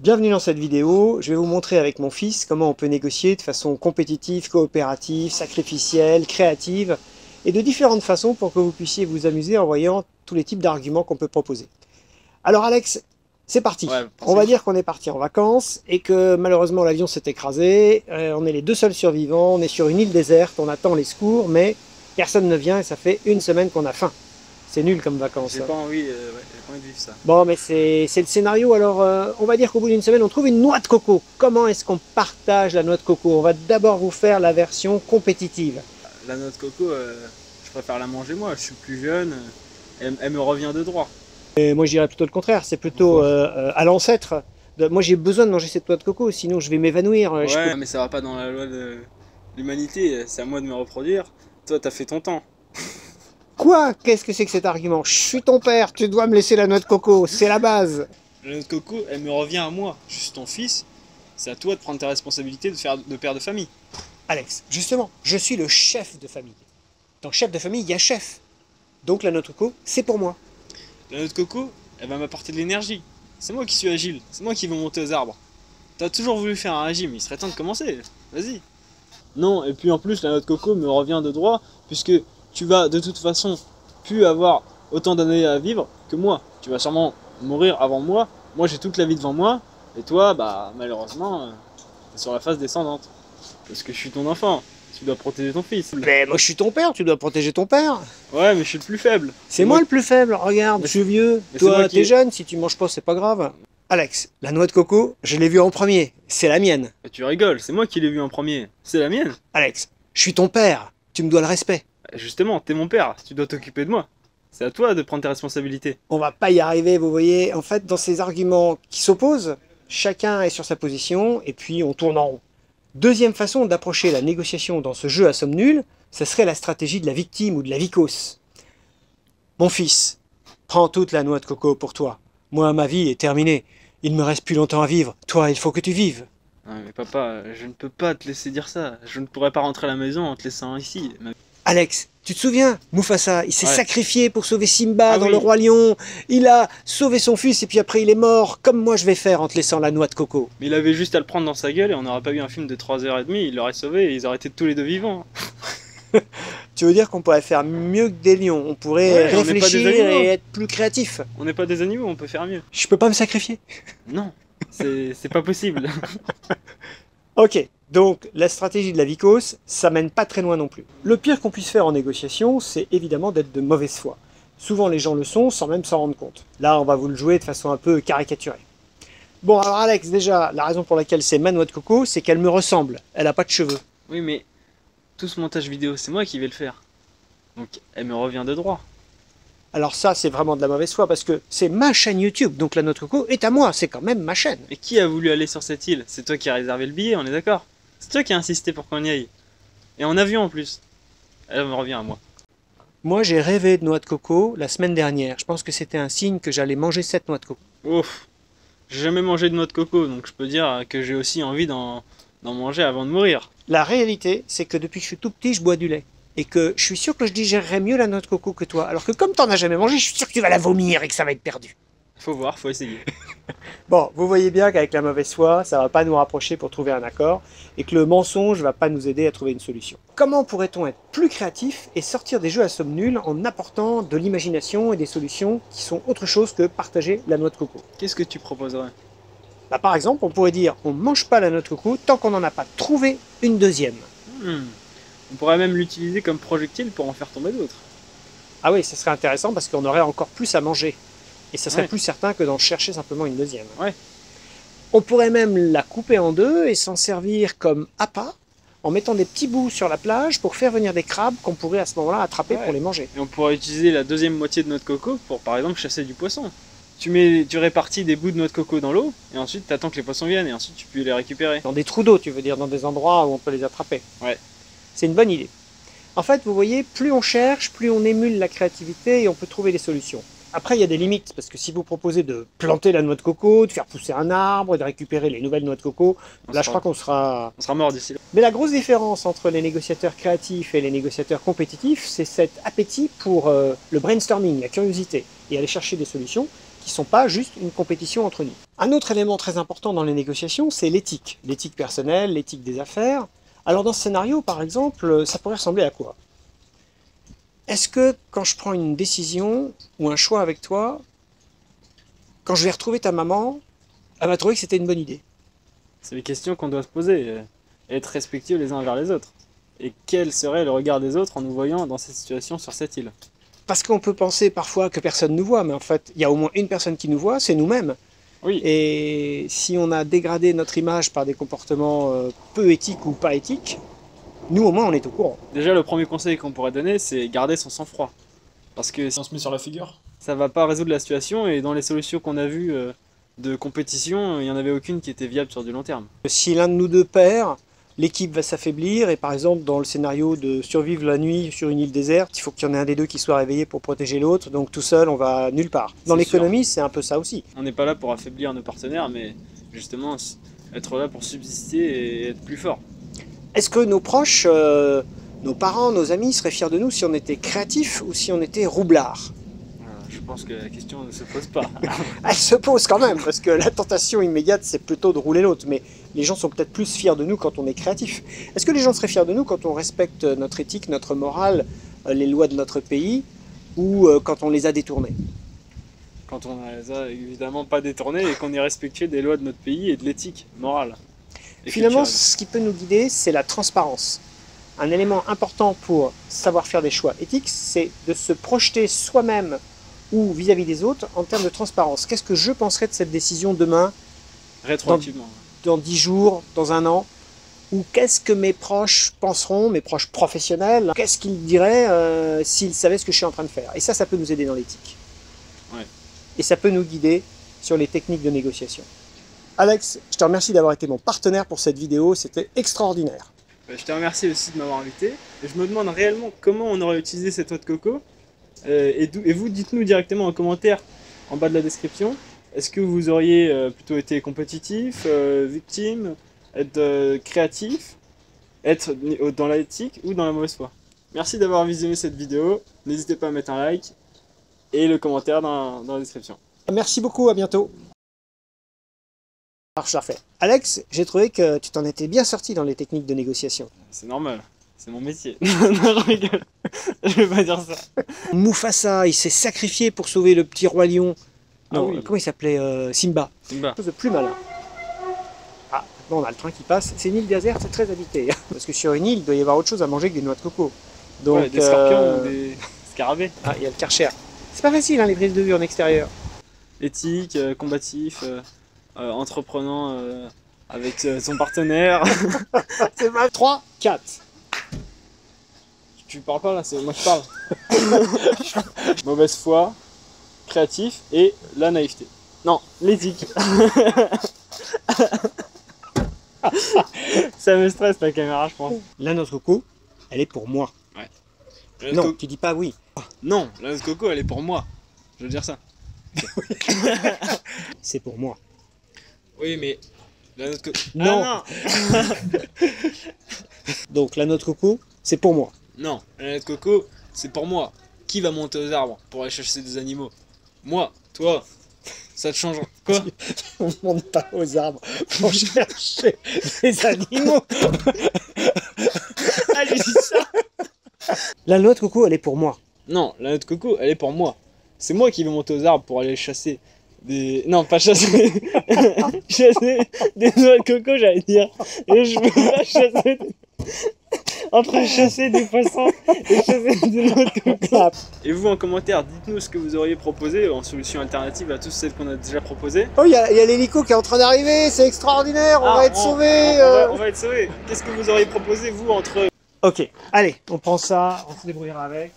Bienvenue dans cette vidéo, je vais vous montrer avec mon fils comment on peut négocier de façon compétitive, coopérative, sacrificielle, créative et de différentes façons pour que vous puissiez vous amuser en voyant tous les types d'arguments qu'on peut proposer. Alors Alex, c'est parti. Ouais, on va dire qu'on est parti en vacances et que malheureusement l'avion s'est écrasé, on est les deux seuls survivants, on est sur une île déserte, on attend les secours mais personne ne vient et ça fait une semaine qu'on a faim. C'est nul comme vacances. J'ai pas envie, j'ai pas envie de vivre ça. Bon, mais c'est le scénario. Alors, on va dire qu'au bout d'une semaine, on trouve une noix de coco. Comment est-ce qu'on partage la noix de coco? On va d'abord vous faire la version compétitive. La noix de coco, je préfère la manger moi. Je suis plus jeune, elle me revient de droit. Et moi, je dirais plutôt le contraire. C'est plutôt à l'ancêtre. Moi, j'ai besoin de manger cette noix de coco, sinon je vais m'évanouir. Ouais, mais ça va pas dans la loi de l'humanité. C'est à moi de me reproduire. Toi, t'as fait ton temps. Quoi? Qu'est-ce que c'est que cet argument? Je suis ton père, tu dois me laisser la noix de coco, c'est la base. La noix de coco, elle me revient à moi. Je suis ton fils. C'est à toi de prendre tes responsabilités de père de famille. Alex, justement, je suis le chef de famille. Dans chef de famille, il y a chef. Donc la noix de coco, c'est pour moi. La noix de coco, elle va m'apporter de l'énergie. C'est moi qui suis agile. C'est moi qui vais monter aux arbres. T'as toujours voulu faire un régime. Il serait temps de commencer. Vas-y. Non, et puis en plus, la noix de coco me revient de droit, puisque tu vas de toute façon plus avoir autant d'années à vivre que moi. Tu vas sûrement mourir avant moi. Moi, j'ai toute la vie devant moi. Et toi, bah malheureusement, t'es sur la phase descendante. Parce que je suis ton enfant. Tu dois protéger ton fils. Mais moi je suis ton père, tu dois protéger ton père. Ouais, mais je suis le plus faible. C'est moi le plus faible, regarde, je suis vieux. Toi, t'es jeune, si tu manges pas, c'est pas grave. Alex, la noix de coco, je l'ai vue en premier. C'est la mienne. Et tu rigoles, c'est moi qui l'ai vu en premier. C'est la mienne. Alex, je suis ton père. Tu me dois le respect. Justement, t'es mon père, tu dois t'occuper de moi. C'est à toi de prendre tes responsabilités. On va pas y arriver, vous voyez. En fait, dans ces arguments qui s'opposent, chacun est sur sa position et puis on tourne en rond. Deuxième façon d'approcher la négociation dans ce jeu à somme nulle, ce serait la stratégie de la victime ou de la vicose. Mon fils, prends toute la noix de coco pour toi. Moi, ma vie est terminée. Il me reste plus longtemps à vivre. Toi, il faut que tu vives. Non mais papa, je ne peux pas te laisser dire ça. Je ne pourrais pas rentrer à la maison en te laissant ici. Alex, tu te souviens, Mufasa, il s'est sacrifié pour sauver Simba dans oui. Le Roi Lion. Il a sauvé son fils et puis après il est mort, comme moi je vais faire en te laissant la noix de coco. Mais il avait juste à le prendre dans sa gueule et on n'aurait pas eu un film de 3h30, il l'aurait sauvé et ils auraient été tous les deux vivants. Tu veux dire qu'on pourrait faire mieux que des lions? On pourrait réfléchir et être plus créatif? On n'est pas des animaux, on peut faire mieux. Je peux pas me sacrifier? Non, c'est pas possible. Ok, donc la stratégie de la vicose, ça mène pas très loin non plus. Le pire qu'on puisse faire en négociation, c'est évidemment d'être de mauvaise foi. Souvent les gens le sont sans même s'en rendre compte. Là, on va vous le jouer de façon un peu caricaturée. Bon, alors Alex, déjà, la raison pour laquelle c'est ma noix de coco, c'est qu'elle me ressemble. Elle a pas de cheveux. Oui, mais tout ce montage vidéo, c'est moi qui vais le faire. Donc, elle me revient de droit. Alors ça, c'est vraiment de la mauvaise foi, parce que c'est ma chaîne YouTube, donc la noix de coco est à moi, c'est quand même ma chaîne. Mais qui a voulu aller sur cette île? C'est toi qui as réservé le billet, on est d'accord? C'est toi qui as insisté pour qu'on y aille. Et en avion en plus. Elle me revient à moi. Moi, j'ai rêvé de noix de coco la semaine dernière. Je pense que c'était un signe que j'allais manger cette noix de coco. Ouf, j'ai jamais mangé de noix de coco, donc je peux dire que j'ai aussi envie d'en manger avant de mourir. La réalité, c'est que depuis que je suis tout petit, je bois du lait. Et que je suis sûr que je digérerais mieux la noix de coco que toi. Alors que comme t'en as jamais mangé, je suis sûr que tu vas la vomir et que ça va être perdu. Faut voir, faut essayer. Bon, vous voyez bien qu'avec la mauvaise foi, ça va pas nous rapprocher pour trouver un accord, et que le mensonge va pas nous aider à trouver une solution. Comment pourrait-on être plus créatif et sortir des jeux à somme nulle en apportant de l'imagination et des solutions qui sont autre chose que partager la noix de coco? Qu'est-ce que tu proposerais? Bah, par exemple, on pourrait dire on mange pas la noix de coco tant qu'on n'en a pas trouvé une deuxième. On pourrait même l'utiliser comme projectile pour en faire tomber d'autres. Ah oui, ça serait intéressant parce qu'on aurait encore plus à manger. Et ça serait plus certain que d'en chercher simplement une deuxième. Ouais. On pourrait même la couper en deux et s'en servir comme appât en mettant des petits bouts sur la plage pour faire venir des crabes qu'on pourrait à ce moment-là attraper pour les manger. Et on pourrait utiliser la deuxième moitié de noix de coco pour par exemple chasser du poisson. Tu répartis des bouts de noix de coco dans l'eau et ensuite tu attends que les poissons viennent et ensuite tu peux les récupérer. Dans des trous d'eau, tu veux dire, dans des endroits où on peut les attraper. Ouais. C'est une bonne idée. En fait, vous voyez, plus on cherche, plus on émule la créativité et on peut trouver des solutions. Après, il y a des limites, parce que si vous proposez de planter la noix de coco, de faire pousser un arbre, de récupérer les nouvelles noix de coco, là je crois qu'on sera... On sera mort d'ici là. Mais la grosse différence entre les négociateurs créatifs et les négociateurs compétitifs, c'est cet appétit pour le brainstorming, la curiosité, et aller chercher des solutions, qui ne sont pas juste une compétition entre nous. Un autre élément très important dans les négociations, c'est l'éthique. L'éthique personnelle, l'éthique des affaires. Alors dans ce scénario, par exemple, ça pourrait ressembler à quoi? Est-ce que quand je prends une décision ou un choix avec toi, quand je vais retrouver ta maman, elle va trouver que c'était une bonne idée? C'est les questions qu'on doit se poser, être respectueux les uns envers les autres. Et quel serait le regard des autres en nous voyant dans cette situation sur cette île? Parce qu'on peut penser parfois que personne ne nous voit, mais en fait, il y a au moins une personne qui nous voit, c'est nous-mêmes. Oui. Et si on a dégradé notre image par des comportements peu éthiques ou pas éthiques, nous au moins on est au courant. Déjà, le premier conseil qu'on pourrait donner, c'est garder son sang-froid. Parce que si on se met sur la figure, ça va pas résoudre la situation, et dans les solutions qu'on a vues de compétition, il n'y en avait aucune qui était viable sur du long terme. Si l'un de nous deux perd, l'équipe va s'affaiblir, et par exemple dans le scénario de survivre la nuit sur une île déserte, il faut qu'il y en ait un des deux qui soit réveillé pour protéger l'autre, donc tout seul on va nulle part. Dans l'économie c'est un peu ça aussi. On n'est pas là pour affaiblir nos partenaires, mais justement être là pour subsister et être plus fort. Est-ce que nos proches, nos parents, nos amis seraient fiers de nous si on était créatifs ou si on était roublards? Je pense que la question ne se pose pas. Elle se pose quand même, parce que la tentation immédiate c'est plutôt de rouler l'autre, mais les gens sont peut-être plus fiers de nous quand on est créatif. Est-ce que les gens seraient fiers de nous quand on respecte notre éthique, notre morale, les lois de notre pays, ou quand on les a détournées? Quand on les a évidemment pas détournés et qu'on est respectueux des lois de notre pays et de l'éthique morale. Finalement, ce qui peut nous guider, c'est la transparence. Un élément important pour savoir faire des choix éthiques, c'est de se projeter soi-même ou vis-à-vis des autres en termes de transparence. Qu'est-ce que je penserais de cette décision demain, rétroactivement, dans 10 jours, dans un an? Ou qu'est-ce que mes proches penseront, mes proches professionnels, qu'est-ce qu'ils diraient s'ils savaient ce que je suis en train de faire? Et ça peut nous aider dans l'éthique. Ouais. Et ça peut nous guider sur les techniques de négociation. Alex, je te remercie d'avoir été mon partenaire pour cette vidéo, c'était extraordinaire. Je te remercie aussi de m'avoir invité. Je me demande réellement comment on aurait utilisé cette noix de coco. Et vous, dites-nous directement en commentaire en bas de la description. Est-ce que vous auriez plutôt été compétitif, victime, être créatif, être dans l'éthique ou dans la mauvaise foi? Merci d'avoir visionné cette vidéo. N'hésitez pas à mettre un like et le commentaire dans la description. Merci beaucoup, à bientôt. Alors je la refais. Alex, j'ai trouvé que tu t'en étais bien sorti dans les techniques de négociation. C'est normal, c'est mon métier. Non, je rigole, je vais pas dire ça. Mufasa, il s'est sacrifié pour sauver le petit roi lion. Non, oui. comment il s'appelait? Simba. Simba. Chose de plus malin. Ah, maintenant on a le train qui passe. C'est une île déserte, c'est très habité. Parce que sur une île, il doit y avoir autre chose à manger que des noix de coco. Donc, ouais, des scorpions ou des scarabées. Ah, il y a le Karcher. C'est pas facile, hein, les prises de vue en extérieur. Éthique, combatif, entreprenant avec son partenaire. C'est mal. 3, 4. Tu parles pas là, c'est moi qui parle. Mauvaise foi, créatif et la naïveté. Non, l'éthique. Ça me stresse la caméra, je pense. La noix de coco, elle est pour moi. Ouais. Non, tu dis pas oui. Non, la noix de coco, elle est pour moi. Je veux dire ça. C'est pour moi. Oui, mais la noix de coco. Non. Ah, non. Donc la noix de coco, c'est pour moi. Non, la noix de coco, c'est pour moi. Qui va monter aux arbres pour aller chercher des animaux? Moi, toi. Ça te change quoi? On ne monte pas aux arbres pour chercher des animaux. Allez, dis ça. La noix de coco, elle est pour moi. Non, la noix de coco, elle est pour moi. C'est moi qui vais monter aux arbres pour aller chasser des... Non, pas chasser... chasser des noix de coco, j'allais dire. Et je veux pas chasser... Entre chasser des poissons et chasser des noix de coco. Et vous, en commentaire, dites-nous ce que vous auriez proposé en solution alternative à toutes celles qu'on a déjà proposées. Oh, il y a l'hélico qui est en train d'arriver, c'est extraordinaire, on va être sauvés. On va être sauvés. Qu'est-ce que vous auriez proposé, vous, entre... Ok, allez, on prend ça, on se débrouillera avec.